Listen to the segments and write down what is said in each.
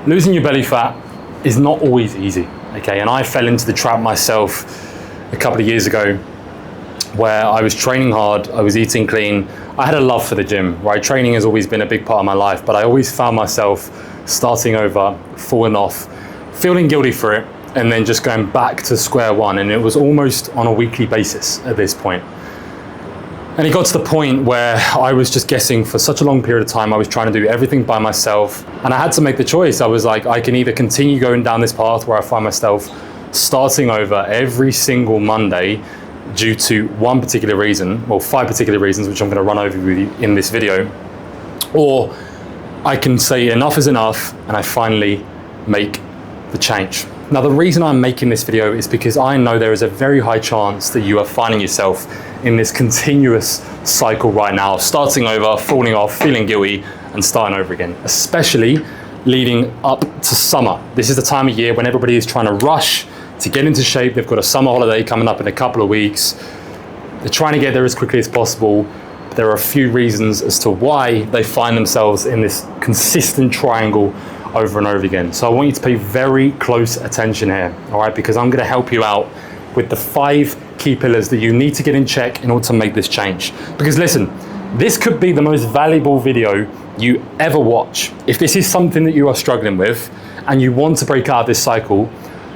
Losing your belly fat is not always easy, okay? And I fell into the trap myself a couple of years ago where I was training hard, I was eating clean. I had a love for the gym, right? Training has always been a big part of my life, but I always found myself starting over, falling off, feeling guilty for it, and then just going back to square one. And it was almost on a weekly basis at this point. And it got to the point where I was just guessing for such a long period of time. I was trying to do everything by myself, and I had to make the choice. I was like, I can either continue going down this path where I find myself starting over every single Monday due to one particular reason, well, 5 particular reasons, which I'm going to run over with you in this video, or I can say enough is enough and I finally make the change. Now, the reason I'm making this video is because I know there is a very high chance that you are finding yourself in this continuous cycle right now, starting over, falling off, feeling guilty, and starting over again, especially leading up to summer. This is the time of year when everybody is trying to rush to get into shape. They've got a summer holiday coming up in a couple of weeks. They're trying to get there as quickly as possible. There are a few reasons as to why they find themselves in this consistent triangle over and over again. So I want you to pay very close attention here, all right? Because I'm gonna help you out with the 5 key pillars that you need to get in check in order to make this change. Because listen, this could be the most valuable video you ever watch. If this is something that you are struggling with and you want to break out of this cycle,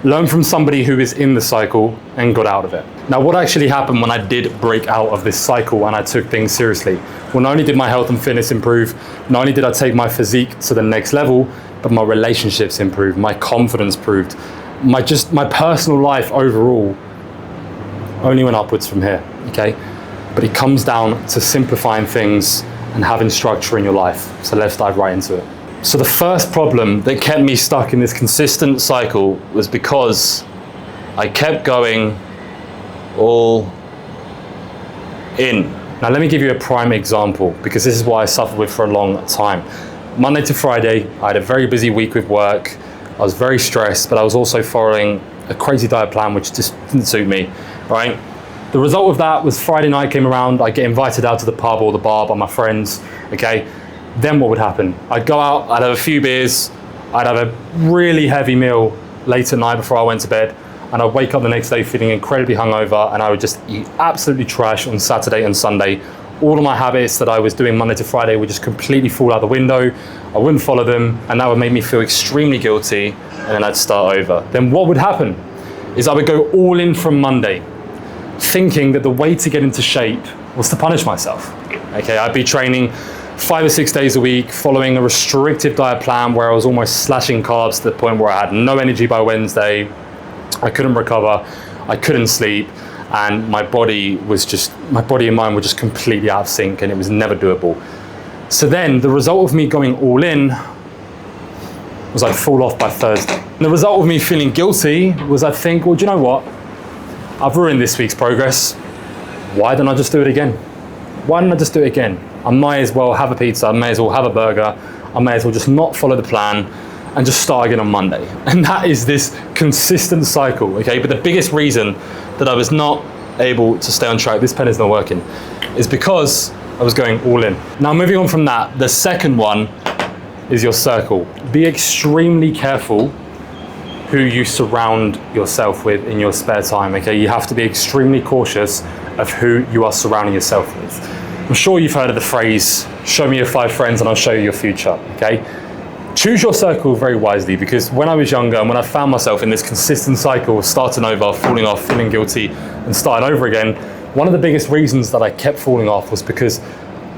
learn from somebody who is in the cycle and got out of it. Now, what actually happened when I did break out of this cycle and I took things seriously? Well, not only did my health and fitness improve, not only did I take my physique to the next level, but my relationships improved, my confidence improved, my personal life overall only went upwards from here, okay? But it comes down to simplifying things and having structure in your life. So let's dive right into it. So the first problem that kept me stuck in this consistent cycle was because I kept going all in. Now let me give you a prime example, because this is what I suffered with for a long time. Monday to Friday, I had a very busy week with work. I was very stressed, but I was also following a crazy diet plan, which just didn't suit me, right? The result of that was Friday night came around, I get invited out to the pub or the bar by my friends, okay? Then what would happen? I'd go out, I'd have a few beers, I'd have a really heavy meal late at night before I went to bed, and I'd wake up the next day feeling incredibly hungover, and I would just eat absolutely trash on Saturday and Sunday. All of my habits that I was doing Monday to Friday would just completely fall out the window. I wouldn't follow them, and that would make me feel extremely guilty, and then I'd start over. Then what would happen is I would go all in from Monday, thinking that the way to get into shape was to punish myself. Okay, I'd be training 5 or 6 days a week, following a restrictive diet plan where I was almost slashing carbs to the point where I had no energy by Wednesday. I couldn't recover, I couldn't sleep, and my body and mind were just completely out of sync, and it was never doable. So then the result of me going all in was I'd fall off by Thursday. And the result of me feeling guilty was I'd think, well, do you know what? I've ruined this week's progress. Why don't I just do it again? Why don't I just do it again? I might as well have a pizza, I may as well have a burger, I may as well just not follow the plan and just start again on Monday. And that is this consistent cycle, okay? But the biggest reason that I was not able to stay on track, this pen is not working, is because I was going all in. Now, moving on from that, the second one is your circle. Be extremely careful who you surround yourself with in your spare time, okay? You have to be extremely cautious of who you are surrounding yourself with. I'm sure you've heard of the phrase, show me your 5 friends and I'll show you your future, okay? Choose your circle very wisely, because when I was younger and when I found myself in this consistent cycle of starting over, falling off, feeling guilty, and starting over again, one of the biggest reasons that I kept falling off was because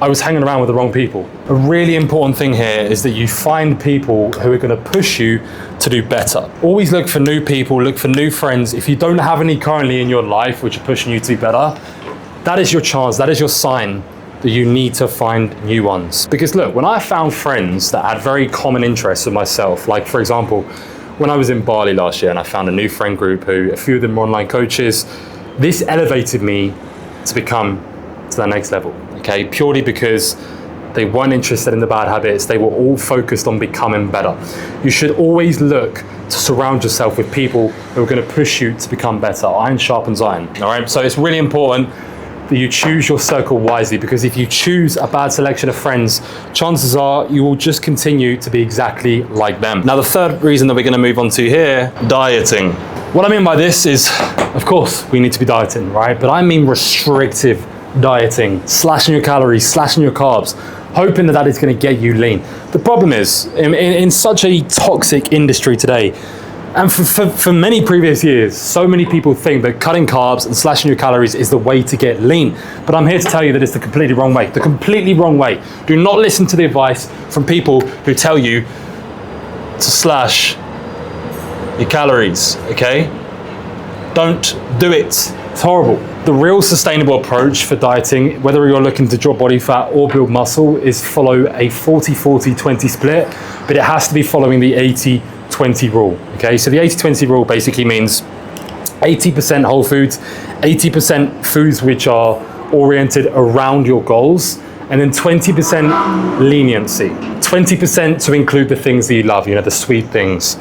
I was hanging around with the wrong people. A really important thing here is that you find people who are going to push you to do better. Always look for new people, look for new friends. If you don't have any currently in your life which are pushing you to be better, that is your chance, that is your sign that you need to find new ones. Because look, when I found friends that had very common interests with myself, like for example, when I was in Bali last year and I found a new friend group who, a few of them were online coaches, this elevated me to become to the next level, okay? Purely because they weren't interested in the bad habits, they were all focused on becoming better. You should always look to surround yourself with people who are gonna push you to become better. Iron sharpens iron, all right? So it's really important that you choose your circle wisely, because if you choose a bad selection of friends, chances are you will just continue to be exactly like them. Now, the third reason that we're going to move on to here, dieting. What I mean by this is, of course, we need to be dieting, right? But I mean restrictive dieting, slashing your calories, slashing your carbs, hoping that that is going to get you lean. The problem is, in such a toxic industry today, and for many previous years, so many people think that cutting carbs and slashing your calories is the way to get lean. But I'm here to tell you that it's the completely wrong way. The completely wrong way. Do not listen to the advice from people who tell you to slash your calories, okay? Don't do it. It's horrible. The real sustainable approach for dieting, whether you're looking to drop body fat or build muscle, is follow a 40-40-20 split, but it has to be following the 80-20 rule, okay? So the 80-20 rule basically means 80% whole foods, 80% foods which are oriented around your goals, and then 20% leniency. 20% to include the things that you love, you know, the sweet things,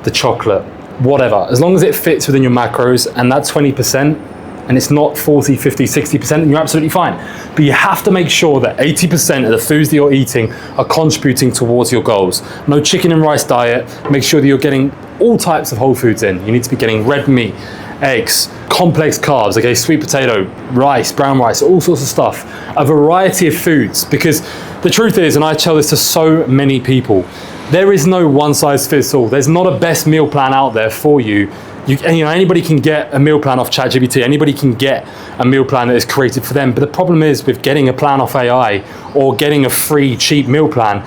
the chocolate, whatever. As long as it fits within your macros and that 20%, and it's not 40, 50, 60%, then you're absolutely fine. But you have to make sure that 80% of the foods that you're eating are contributing towards your goals. No chicken and rice diet. Make sure that you're getting all types of whole foods in. You need to be getting red meat, eggs, complex carbs, okay, sweet potato, rice, brown rice, all sorts of stuff. A variety of foods, because the truth is, and I tell this to so many people, there is no one size fits all. There's not a best meal plan out there for you. You know, anybody can get a meal plan off ChatGPT. Anybody can get a meal plan that is created for them. But the problem is with getting a plan off AI or getting a free, cheap meal plan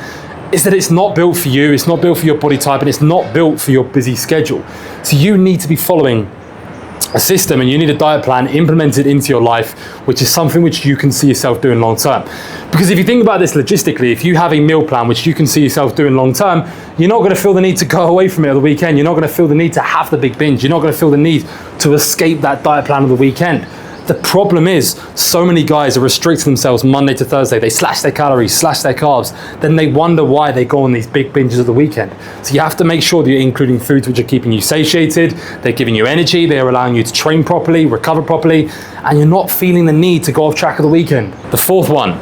is that it's not built for you. It's not built for your body type, and it's not built for your busy schedule. So you need to be following a system, and you need a diet plan implemented into your life, which is something which you can see yourself doing long term. Because if you think about this logistically, if you have a meal plan which you can see yourself doing long term, you're not going to feel the need to go away from it on the weekend. You're not going to feel the need to have the big binge. You're not going to feel the need to escape that diet plan on the weekend. The problem is, so many guys are restricting themselves Monday to Thursday. They slash their calories, slash their carbs. Then they wonder why they go on these big binges of the weekend. So you have to make sure that you're including foods which are keeping you satiated, they're giving you energy, they're allowing you to train properly, recover properly, and you're not feeling the need to go off track of the weekend. The fourth one,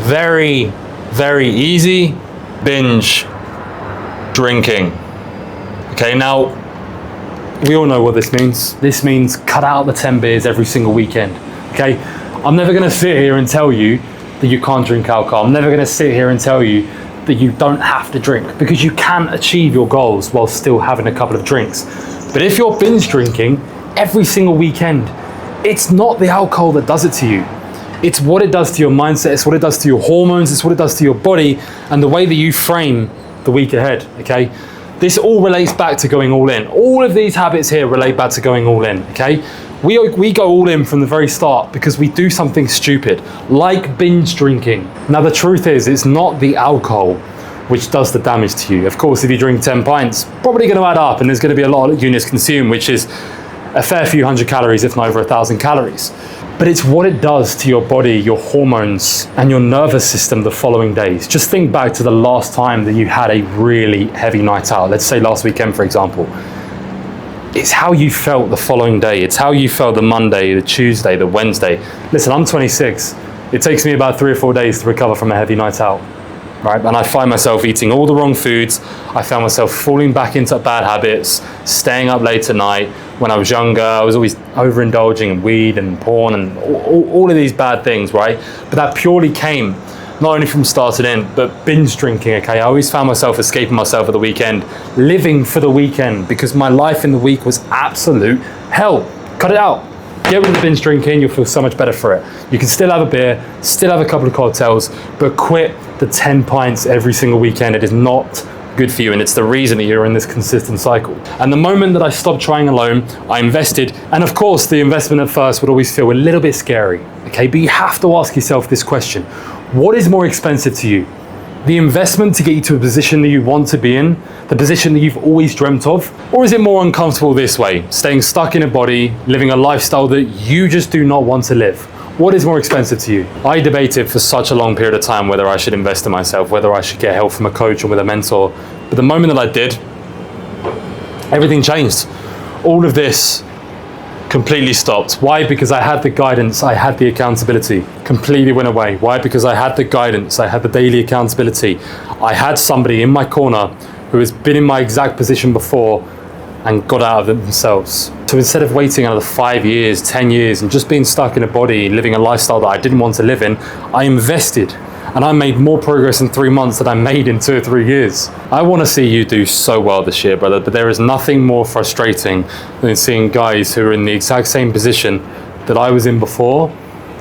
very, very easy, binge drinking. Okay, now, we all know what this means. This means cut out the 10 beers every single weekend, okay? I'm never gonna sit here and tell you that you can't drink alcohol. I'm never gonna sit here and tell you that you don't have to drink, because you can achieve your goals while still having a couple of drinks. But if you're binge drinking every single weekend, it's not the alcohol that does it to you. It's what it does to your mindset, it's what it does to your hormones, it's what it does to your body, and the way that you frame the week ahead, okay? This all relates back to going all in. All of these habits here relate back to going all in, okay? We go all in from the very start because we do something stupid, like binge drinking. Now, the truth is, it's not the alcohol which does the damage to you. Of course, if you drink 10 pints, probably gonna add up, and there's gonna be a lot of units consumed, which is a fair few hundred calories, if not over 1,000 calories. But it's what it does to your body, your hormones, and your nervous system the following days. Just think back to the last time that you had a really heavy night out. Let's say last weekend, for example. It's how you felt the following day. It's how you felt the Monday, the Tuesday, the Wednesday. Listen, I'm 26. It takes me about 3 or 4 days to recover from a heavy night out, right? And I find myself eating all the wrong foods. I found myself falling back into bad habits, staying up late at night. When I was younger, I was always overindulging in weed and porn and all of these bad things, right? But that purely came not only from starting in, but binge drinking, okay? I always found myself escaping myself at the weekend, living for the weekend, because my life in the week was absolute hell. Cut it out. Get rid of the binge drinking, you'll feel so much better for it. You can still have a beer, still have a couple of cocktails, but quit the 10 pints every single weekend. It is not good for you, and it's the reason that you're in this consistent cycle. And the moment that I stopped trying alone, I invested, and of course the investment at first would always feel a little bit scary, okay? But you have to ask yourself this question: what is more expensive to you? The investment to get you to a position that you want to be in, the position that you've always dreamt of? Or is it more uncomfortable this way, staying stuck in a body, living a lifestyle that you just do not want to live? What is more expensive to you? I debated for such a long period of time whether I should invest in myself, whether I should get help from a coach or with a mentor. But the moment that I did, everything changed. All of this Completely stopped. Why? Because I had the guidance, I had the accountability. Completely went away. Why? Because I had the guidance, I had the daily accountability. I had somebody in my corner who has been in my exact position before and got out of it themselves. So instead of waiting another 5 years, 10 years, and just being stuck in a body, living a lifestyle that I didn't want to live in, I invested. And I made more progress in 3 months than I made in 2 or 3 years. I want to see you do so well this year, brother, but there is nothing more frustrating than seeing guys who are in the exact same position that I was in before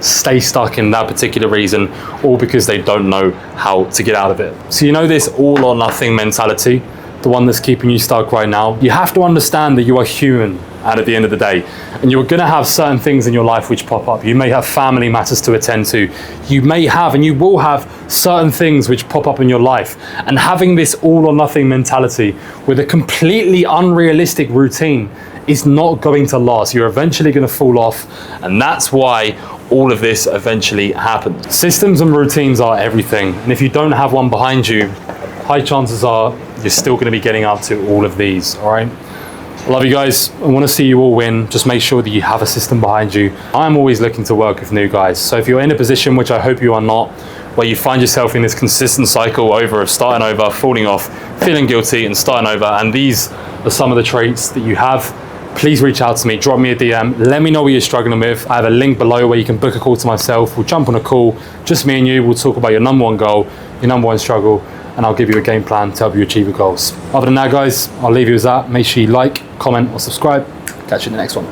stay stuck in that particular reason, all because they don't know how to get out of it. So you know this all or nothing mentality, the one that's keeping you stuck right now? You have to understand that you are human at the end of the day, and you're going to have certain things in your life which pop up. You may have family matters to attend to. You may have, and you will have, certain things which pop up in your life. And having this all or nothing mentality with a completely unrealistic routine is not going to last. You're eventually going to fall off, and that's why all of this eventually happens. Systems and routines are everything, and if you don't have one behind you, high chances are you're still going to be getting up to all of these. All right, I love you guys. I want to see you all win. Just make sure that you have a system behind you. I'm always looking to work with new guys, so if you're in a position, which I hope you are not, where you find yourself in this consistent cycle of starting over, falling off, feeling guilty, and starting over, and these are some of the traits that you have, please reach out to me, drop me a DM, let me know what you're struggling with. I have a link below where you can book a call to myself. We'll jump on a call, just me and you. We'll talk about your number one goal, your number one struggle, and I'll give you a game plan to help you achieve your goals. Other than that, guys, I'll leave you with that. Make sure you like, comment, or subscribe. Catch you in the next one.